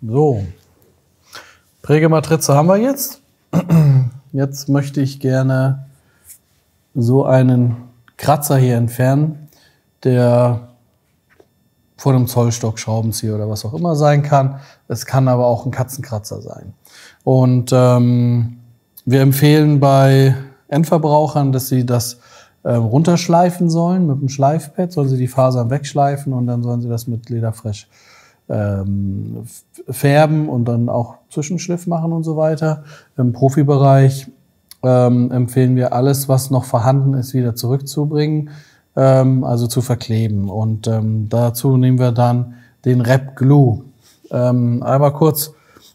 So, Prägematrize haben wir jetzt. Jetzt möchte ich gerne so einen Kratzer hier entfernen, der vor einem Zollstock, Schraubenzieher oder was auch immer sein kann. Es kann aber auch ein Katzenkratzer sein. Und wir empfehlen bei Endverbrauchern, dass sie das runterschleifen sollen mit dem Schleifpad, sollen sie die Fasern wegschleifen und dann sollen sie das mit Lederfresh färben und dann auch Zwischenschliff machen und so weiter. Im Profibereich empfehlen wir alles, was noch vorhanden ist, wieder zurückzubringen, also zu verkleben. Und dazu nehmen wir dann den Rep Glue. Einmal kurz,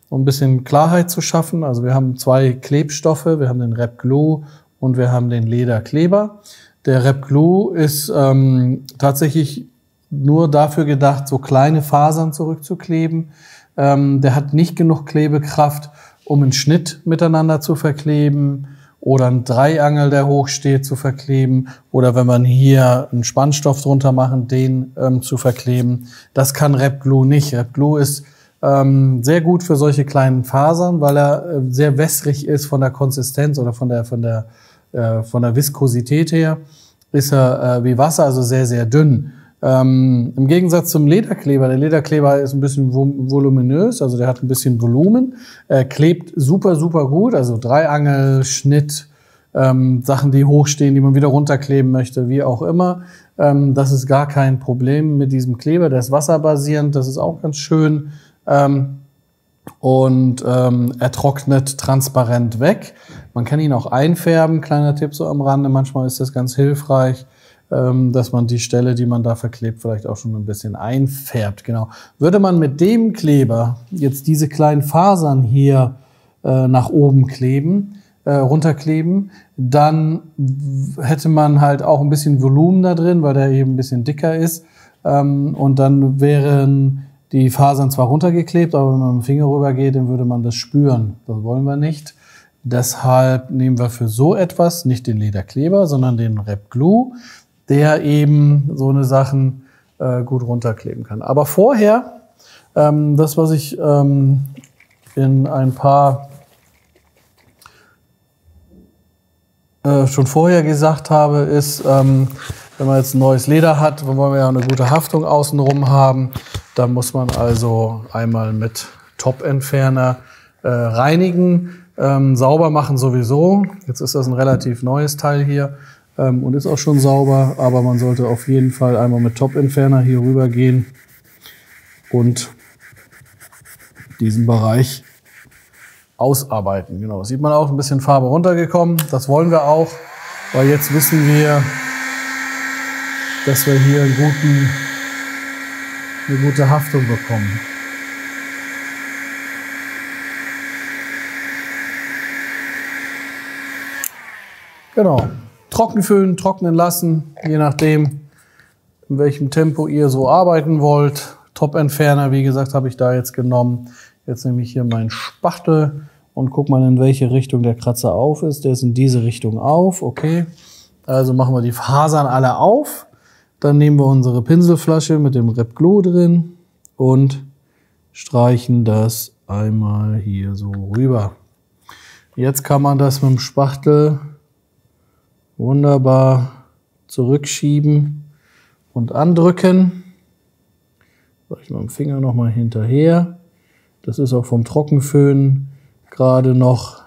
um ein bisschen Klarheit zu schaffen. Also wir haben zwei Klebstoffe, wir haben den Rep Glue und wir haben den Lederkleber. Der Rep Glue ist tatsächlich nur dafür gedacht, so kleine Fasern zurückzukleben. Der hat nicht genug Klebekraft, um einen Schnitt miteinander zu verkleben oder einen Dreiangel, der hoch steht, zu verkleben oder wenn man hier einen Spannstoff drunter machen, den zu verkleben. Das kann Rep Glue nicht. Rep Glue ist sehr gut für solche kleinen Fasern, weil er sehr wässrig ist von der Konsistenz oder von der Viskosität her. Ist er wie Wasser, also sehr, sehr dünn. Im Gegensatz zum Lederkleber, der Lederkleber ist ein bisschen voluminös, also der hat ein bisschen Volumen, klebt super, super gut, also Dreiangel, Schnitt, Sachen, die hochstehen, die man wieder runterkleben möchte, wie auch immer. Das ist gar kein Problem mit diesem Kleber, der ist wasserbasierend, das ist auch ganz schön. Und er trocknet transparent weg. Man kann ihn auch einfärben, kleiner Tipp so am Rande, manchmal ist das ganz hilfreich, dass man die Stelle, die man da verklebt, vielleicht auch schon ein bisschen einfärbt. Genau. Würde man mit dem Kleber jetzt diese kleinen Fasern hier nach oben kleben, runterkleben, dann hätte man halt auch ein bisschen Volumen da drin, weil der eben ein bisschen dicker ist. Und dann wären die Fasern zwar runtergeklebt, aber wenn man mit dem Finger rüber geht, dann würde man das spüren. Das wollen wir nicht. Deshalb nehmen wir für so etwas nicht den Lederkleber, sondern den Rep Glue, der eben so eine Sachen gut runterkleben kann. Aber vorher, das was ich in ein paar schon vorher gesagt habe, ist, wenn man jetzt ein neues Leder hat, dann wollen wir ja eine gute Haftung außenrum haben. Da muss man also einmal mit Top-Entferner reinigen, sauber machen sowieso. Jetzt ist das ein relativ neues Teil hier und ist auch schon sauber, aber man sollte auf jeden Fall einmal mit Top-Entferner hier rüber gehen und diesen Bereich ausarbeiten. Genau, sieht man auch ein bisschen Farbe runtergekommen. Das wollen wir auch, weil jetzt wissen wir, dass wir hier eine gute Haftung bekommen. Genau. Trocken föhnen, trocknen lassen, je nachdem, in welchem Tempo ihr so arbeiten wollt. Top-Entferner, wie gesagt, habe ich da jetzt genommen. Jetzt nehme ich hier meinen Spachtel und guck mal, in welche Richtung der Kratzer auf ist. Der ist in diese Richtung auf, okay. Also machen wir die Fasern alle auf. Dann nehmen wir unsere Pinselflasche mit dem Rep Glue drin und streichen das einmal hier so rüber. Jetzt kann man das mit dem Spachtel wunderbar zurückschieben und andrücken. Ich mit dem Finger nochmal hinterher. Das ist auch vom Trockenföhn gerade noch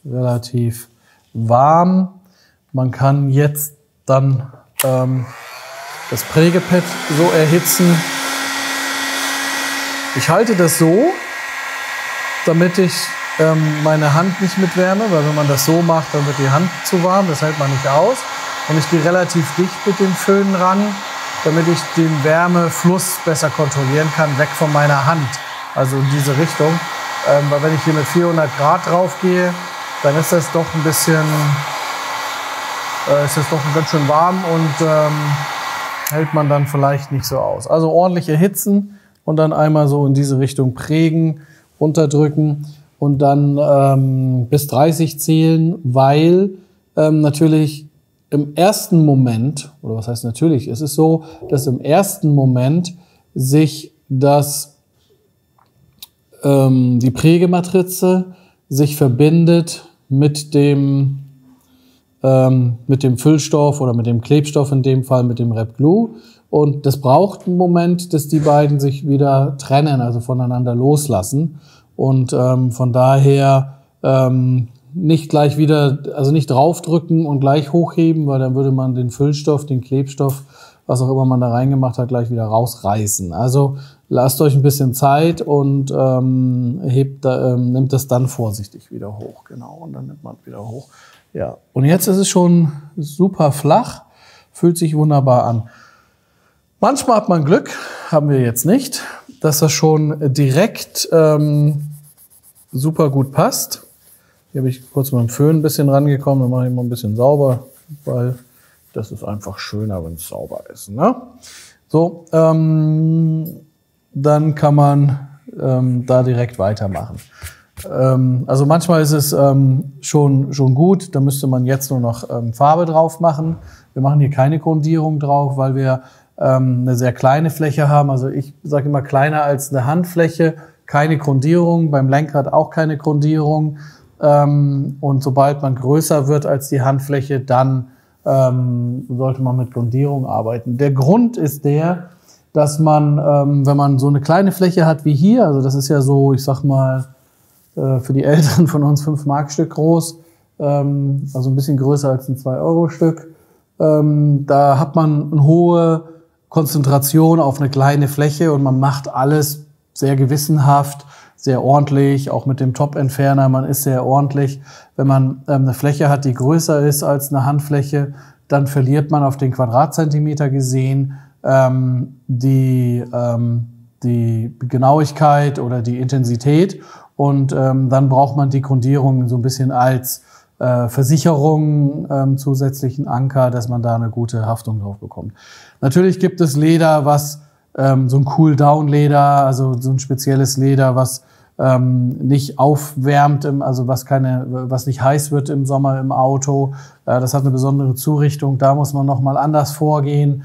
relativ warm. Man kann jetzt dann das Prägepad so erhitzen. Ich halte das so, damit ich meine Hand nicht mitwärme, weil wenn man das so macht, dann wird die Hand zu warm, das hält man nicht aus. Und ich gehe relativ dicht mit dem Föhn ran, damit ich den Wärmefluss besser kontrollieren kann, weg von meiner Hand, also in diese Richtung. Weil wenn ich hier mit 400 Grad drauf gehe, dann ist das doch ein bisschen, ganz schön warm und hält man dann vielleicht nicht so aus. Also ordentlich erhitzen und dann einmal so in diese Richtung prägen, runterdrücken und dann bis 30 zählen, weil natürlich im ersten Moment, oder was heißt natürlich, es ist so, dass im ersten Moment sich das die Prägematrize sich verbindet mit dem Füllstoff oder mit dem Klebstoff, in dem Fall mit dem Repglue. Und das braucht einen Moment, dass die beiden sich wieder trennen, also voneinander loslassen. Und von daher nicht gleich wieder, also nicht draufdrücken und gleich hochheben, weil dann würde man den Füllstoff, den Klebstoff, was auch immer man da reingemacht hat, gleich wieder rausreißen. Also lasst euch ein bisschen Zeit und nimmt das dann vorsichtig wieder hoch. Genau, und dann nimmt man wieder hoch. Ja, und jetzt ist es schon super flach, fühlt sich wunderbar an. Manchmal hat man Glück, haben wir jetzt nicht, dass das schon direkt super gut passt. Hier habe ich kurz mit dem Föhn ein bisschen rangekommen, dann mache ich mal ein bisschen sauber, weil das ist einfach schöner, wenn es sauber ist. Ne? So, dann kann man da direkt weitermachen. Also manchmal ist es schon gut, da müsste man jetzt nur noch Farbe drauf machen. Wir machen hier keine Grundierung drauf, weil wir eine sehr kleine Fläche haben. Also ich sage immer kleiner als eine Handfläche, keine Grundierung, beim Lenkrad auch keine Grundierung. Und sobald man größer wird als die Handfläche, dann sollte man mit Grundierung arbeiten. Der Grund ist der, dass man, wenn man so eine kleine Fläche hat wie hier, also das ist ja so, ich sag mal, für die Älteren von uns 5-Mark-Stück groß, also ein bisschen größer als ein 2-Euro-Stück. Da hat man eine hohe Konzentration auf eine kleine Fläche und man macht alles sehr gewissenhaft, sehr ordentlich, auch mit dem Top-Entferner, man ist sehr ordentlich. Wenn man eine Fläche hat, die größer ist als eine Handfläche, dann verliert man auf den Quadratzentimeter gesehen die Genauigkeit oder die Intensität. Und dann braucht man die Grundierung so ein bisschen als Versicherung, zusätzlichen Anker, dass man da eine gute Haftung drauf bekommt. Natürlich gibt es Leder, was so ein Cool-Down-Leder, also so ein spezielles Leder, was nicht aufwärmt, also was nicht heiß wird im Sommer im Auto. Das hat eine besondere Zurichtung, da muss man nochmal anders vorgehen.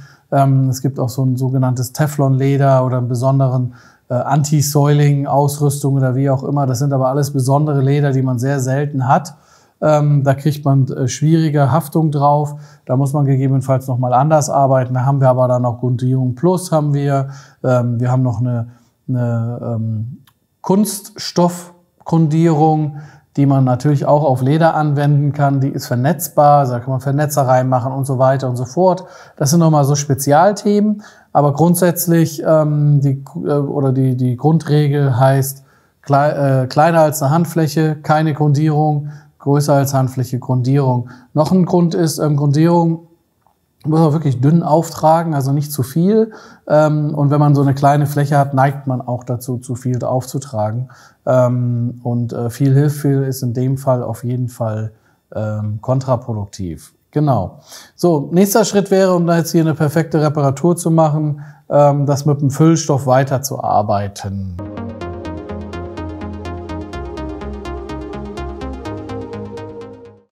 Es gibt auch so ein sogenanntes Teflon-Leder oder einen besonderen Anti-Soiling-Ausrüstung oder wie auch immer. Das sind aber alles besondere Leder, die man sehr selten hat. Da kriegt man schwierige Haftung drauf. Da muss man gegebenenfalls nochmal anders arbeiten. Da haben wir aber dann noch Grundierung Plus haben wir. Wir haben noch eine Kunststoffgrundierung, die man natürlich auch auf Leder anwenden kann. Die ist vernetzbar, also da kann man Vernetzer reinmachen und so weiter und so fort. Das sind nochmal so Spezialthemen. Aber grundsätzlich die Grundregel heißt, kleiner als eine Handfläche, keine Grundierung, größer als Handfläche, Grundierung. Noch ein Grund ist, Grundierung muss man wirklich dünn auftragen, also nicht zu viel. Und wenn man so eine kleine Fläche hat, neigt man auch dazu, zu viel aufzutragen. Viel hilft viel ist in dem Fall auf jeden Fall kontraproduktiv. Genau. So, nächster Schritt wäre, um da jetzt hier eine perfekte Reparatur zu machen, das mit dem Füllstoff weiterzuarbeiten.